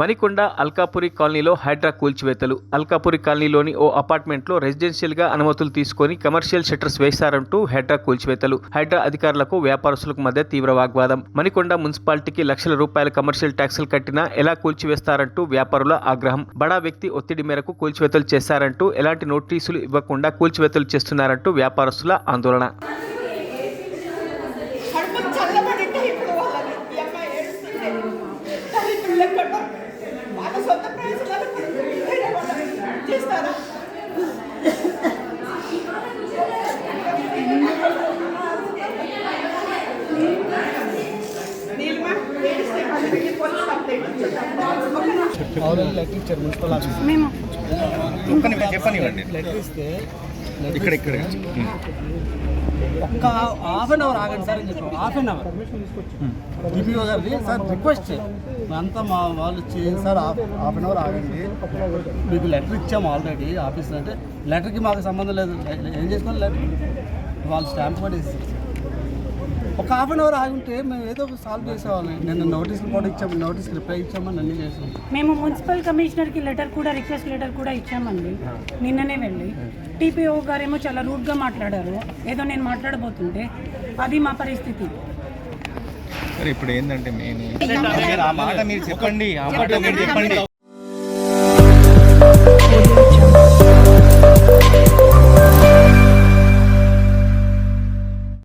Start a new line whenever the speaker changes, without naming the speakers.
మణికొండ అల్కాపురి కాలనీలో హైడ్రా కూల్చివేతలు. అల్కాపురి కాలనీలోని ఓ అపార్ట్మెంట్లో రెసిడెన్షియల్గా అనుమతులు తీసుకొని కమర్షియల్ షట్టర్స్ వేశారంటూ హైడ్రా కూల్చివేతలు. హైడ్రా అధికారులకు వ్యాపారస్తులకు మధ్య తీవ్ర వాగ్వాదం. మణికొండ మున్సిపాలిటీకి లక్షల రూపాయల కమర్షియల్ ట్యాక్సులు కట్టినా ఎలా కూల్చివేస్తారంటూ వ్యాపారుల ఆగ్రహం. బడా వ్యక్తి ఒత్తిడి మేరకు కూల్చివేతలు చేశారంటూ ఎలాంటి నోటీసులు ఇవ్వకుండా కూల్చివేతలు చేస్తున్నారంటూ వ్యాపారస్తుల ఆందోళన.
ఒక్క హాఫ్ అన్ అవర్ ఆగండి సార్ అని చెప్పాం. హాఫ్ అన్ అవర్ డిపిఓ గారిని సార్ రిక్వెస్ట్ అంతా మా వాళ్ళు చేయండి సార్, హాఫ్ అన్ అవర్ ఆగండి, మీకు లెటర్ ఇచ్చాము ఆల్రెడీ ఆఫీస్లో. అంటే లెటర్కి మాకు సంబంధం లేదు, ఏం చేసుకోవాలి లెటర్ వాళ్ళు స్టాంప్ పడేసి ఒక హాఫ్ అన్ అవర్ ఆగుంటే మేము ఏదో ఒక సాల్వ్ చేసేవాళ్ళం. నేను నోటీసులు కూడా ఇచ్చాము, నోటీస్కి రిప్లై ఇచ్చామని అన్నీ చేసాము.
మేము మున్సిపల్ కమిషనర్కి లెటర్ కూడా రిక్వెస్ట్ లెటర్ కూడా ఇచ్చామండి నిన్ననే వెళ్ళి. టీపీఓ గారేమో చాలా రూడ్గా మాట్లాడారు, ఏదో నేను మాట్లాడబోతుంటే. అది మా పరిస్థితి.
ఇప్పుడు ఏంటంటే మెయిన్ ఆ మాట మీరు చెప్పండి.